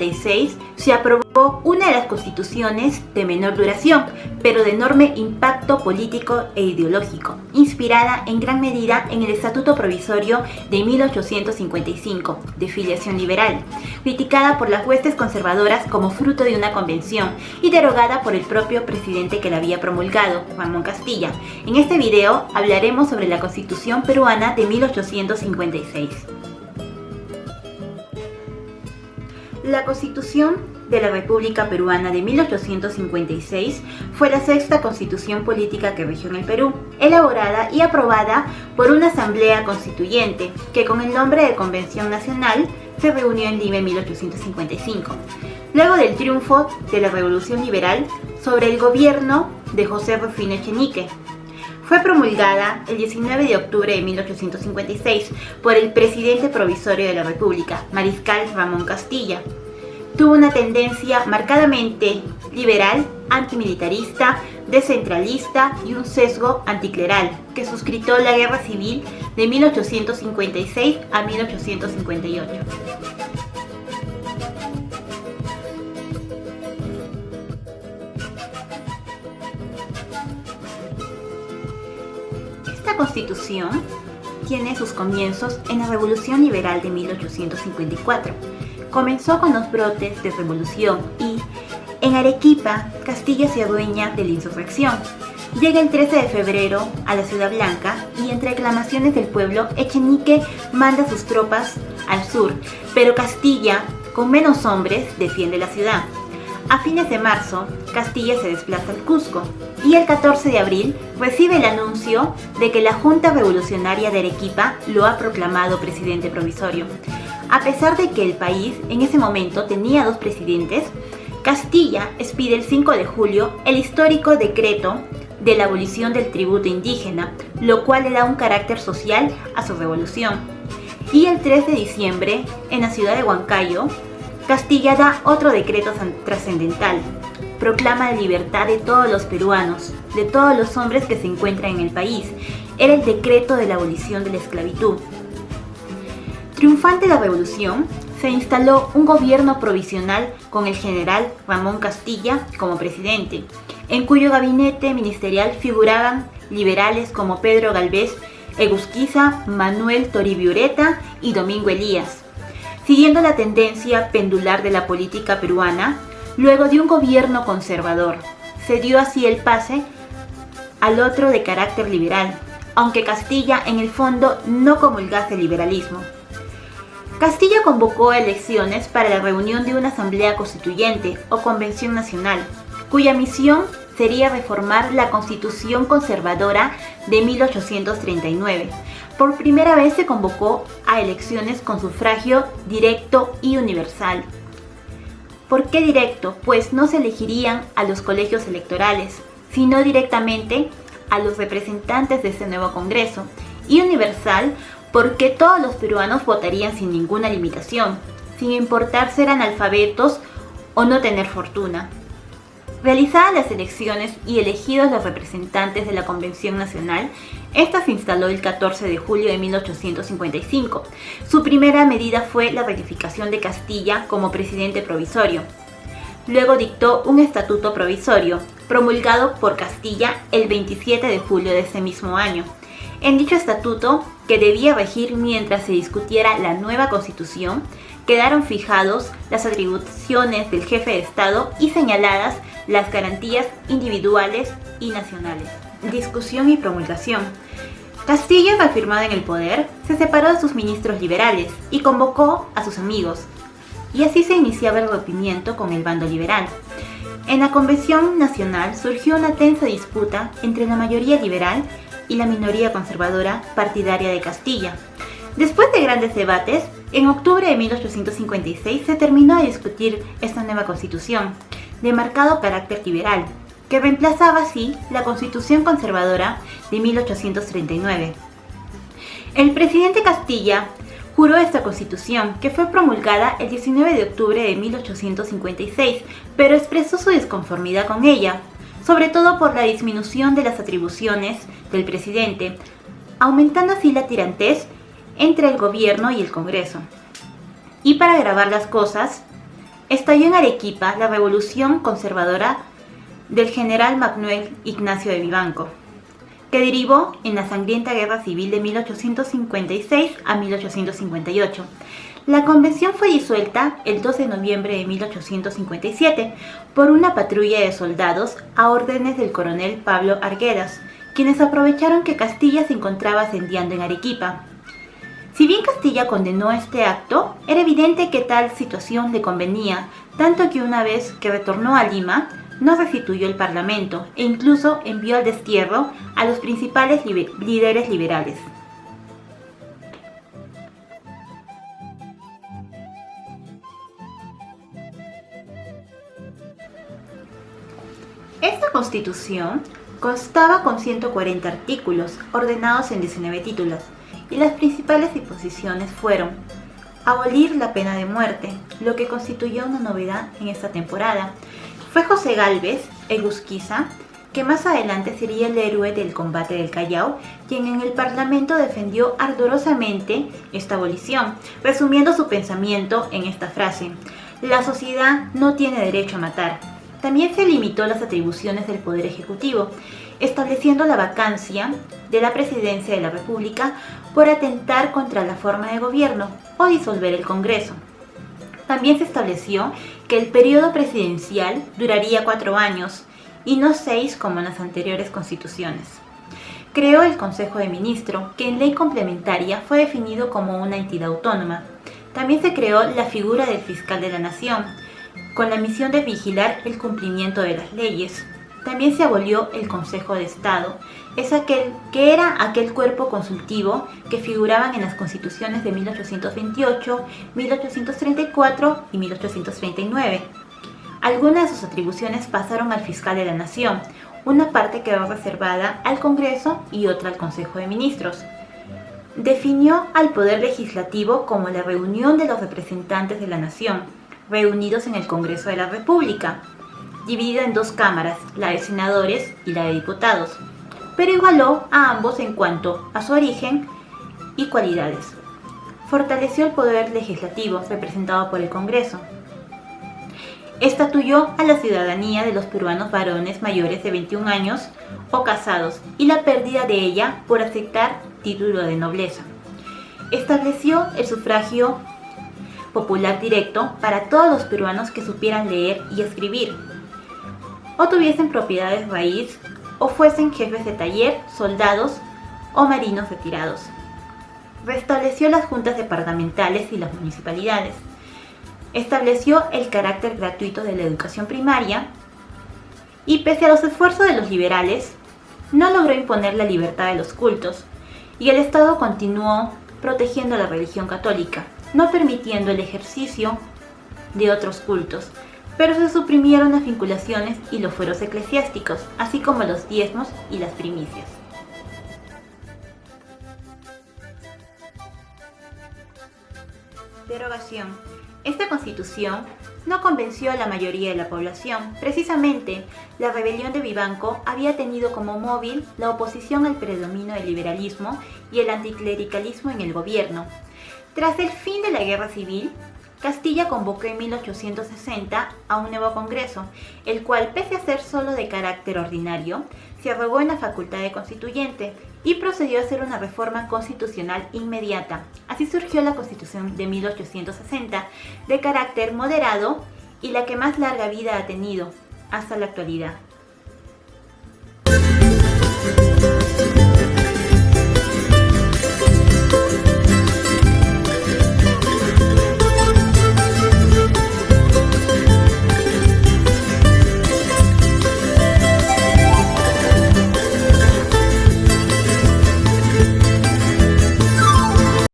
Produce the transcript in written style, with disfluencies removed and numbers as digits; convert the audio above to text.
1856 se aprobó una de las constituciones de menor duración, pero de enorme impacto político e ideológico, inspirada en gran medida en el Estatuto Provisorio de 1855, de filiación liberal, criticada por las huestes conservadoras como fruto de una convención y derogada por el propio presidente que la había promulgado, Ramón Castilla. En este video hablaremos sobre la Constitución peruana de 1856. La Constitución de la República Peruana de 1856 fue la sexta constitución política que rigió en el Perú, elaborada y aprobada por una asamblea constituyente que con el nombre de Convención Nacional se reunió en Lima en 1855, luego del triunfo de la Revolución Liberal sobre el gobierno de José Rufino Echenique. Fue promulgada el 19 de octubre de 1856 por el presidente provisorio de la República, Mariscal Ramón Castilla. Tuvo una tendencia marcadamente liberal, antimilitarista, descentralista y un sesgo anticleral, que suscitó la Guerra Civil de 1856 a 1858. Esta constitución tiene sus comienzos en la Revolución Liberal de 1854. Comenzó con los brotes de revolución y, en Arequipa, Castilla se adueña de la insurrección. Llega el 13 de febrero a la Ciudad Blanca y, entre aclamaciones del pueblo, Echenique manda sus tropas al sur, pero Castilla, con menos hombres, defiende la ciudad. A fines de marzo, Castilla se desplaza al Cusco y el 14 de abril recibe el anuncio de que la Junta Revolucionaria de Arequipa lo ha proclamado presidente provisorio. A pesar de que el país en ese momento tenía dos presidentes, Castilla expide el 5 de julio el histórico decreto de la abolición del tributo indígena, lo cual le da un carácter social a su revolución. Y el 3 de diciembre, en la ciudad de Huancayo, Castilla da otro decreto trascendental. Proclama la libertad de todos los peruanos, de todos los hombres que se encuentran en el país. Era el decreto de la abolición de la esclavitud. Triunfante la revolución, se instaló un gobierno provisional con el general Ramón Castilla como presidente, en cuyo gabinete ministerial figuraban liberales como Pedro Galvez Egusquiza, Manuel Toribio Ureta y Domingo Elías. Siguiendo la tendencia pendular de la política peruana, luego de un gobierno conservador, se dio así el pase al otro de carácter liberal, aunque Castilla en el fondo no comulgase el liberalismo. Castilla convocó elecciones para la reunión de una asamblea constituyente o convención nacional, cuya misión sería reformar la Constitución conservadora de 1839. Por primera vez se convocó a elecciones con sufragio directo y universal. ¿Por qué directo? Pues no se elegirían a los colegios electorales, sino directamente a los representantes de este nuevo Congreso. Y universal porque todos los peruanos votarían sin ninguna limitación, sin importar ser analfabetos o no tener fortuna. Realizadas las elecciones y elegidos los representantes de la Convención Nacional, esta se instaló el 14 de julio de 1855. Su primera medida fue la ratificación de Castilla como presidente provisorio. Luego dictó un estatuto provisorio, promulgado por Castilla el 27 de julio de ese mismo año. En dicho estatuto, que debía regir mientras se discutiera la nueva Constitución, quedaron fijados las atribuciones del jefe de Estado y señaladas las garantías individuales y nacionales. Discusión y promulgación. Castilla, reafirmado en el poder, se separó de sus ministros liberales y convocó a sus amigos, y así se iniciaba el rompimiento con el bando liberal. En la Convención Nacional surgió una tensa disputa entre la mayoría liberal y la minoría conservadora partidaria de Castilla. Después de grandes debates, en octubre de 1856 se terminó de discutir esta nueva constitución, de marcado carácter liberal, que reemplazaba así la constitución conservadora de 1839. El presidente Castilla juró esta constitución, que fue promulgada el 19 de octubre de 1856, pero expresó su disconformidad con ella, sobre todo por la disminución de las atribuciones del presidente, aumentando así la tirantez entre el gobierno y el Congreso. Y para agravar las cosas, estalló en Arequipa la revolución conservadora del general Manuel Ignacio de Vivanco, que derivó en la sangrienta guerra civil de 1856 a 1858. La convención fue disuelta el 12 de noviembre de 1857 por una patrulla de soldados a órdenes del coronel Pablo Arguedas, quienes aprovecharon que Castilla se encontraba asediando en Arequipa. Si bien Castilla condenó este acto, era evidente que tal situación le convenía, tanto que una vez que retornó a Lima, no restituyó el Parlamento e incluso envió al destierro a los principales líderes liberales. Esta constitución constaba con 140 artículos, ordenados en 19 títulos, y las principales disposiciones fueron: abolir la pena de muerte, lo que constituyó una novedad en esta temporada. Fue José Gálvez Egusquiza, que más adelante sería el héroe del combate del Callao, quien en el Parlamento defendió ardorosamente esta abolición, resumiendo su pensamiento en esta frase: la sociedad no tiene derecho a matar. También se limitó las atribuciones del Poder Ejecutivo, estableciendo la vacancia de la Presidencia de la República por atentar contra la forma de gobierno o disolver el Congreso. También se estableció que el periodo presidencial duraría 4 años y no 6 como en las anteriores constituciones. Creó el Consejo de Ministros, que en ley complementaria fue definido como una entidad autónoma. También se creó la figura del fiscal de la nación, con la misión de vigilar el cumplimiento de las leyes. También se abolió el Consejo de Estado, que era aquel cuerpo consultivo que figuraban en las constituciones de 1828, 1834 y 1839. Algunas de sus atribuciones pasaron al fiscal de la nación, una parte quedó reservada al Congreso y otra al Consejo de Ministros. Definió al Poder Legislativo como la reunión de los representantes de la nación, reunidos en el Congreso de la República, dividida en 2 cámaras, la de senadores y la de diputados, pero igualó a ambos en cuanto a su origen y cualidades. Fortaleció el poder legislativo representado por el Congreso. Estatuyó a la ciudadanía de los peruanos varones mayores de 21 años o casados y la pérdida de ella por aceptar título de nobleza. Estableció el sufragio popular directo para todos los peruanos que supieran leer y escribir, o tuviesen propiedades raíz, o fuesen jefes de taller, soldados o marinos retirados. Restableció las juntas departamentales y las municipalidades. Estableció el carácter gratuito de la educación primaria y, pese a los esfuerzos de los liberales, no logró imponer la libertad de los cultos, y el Estado continuó protegiendo la religión católica, no permitiendo el ejercicio de otros cultos, pero se suprimieron las vinculaciones y los fueros eclesiásticos, así como los diezmos y las primicias. Derogación. Esta constitución no convenció a la mayoría de la población. Precisamente, la rebelión de Vivanco había tenido como móvil la oposición al predominio del liberalismo y el anticlericalismo en el gobierno. Tras el fin de la guerra civil, Castilla convocó en 1860 a un nuevo congreso, el cual, pese a ser solo de carácter ordinario, se arrogó en la facultad de constituyente y procedió a hacer una reforma constitucional inmediata. Así surgió la Constitución de 1860, de carácter moderado y la que más larga vida ha tenido hasta la actualidad.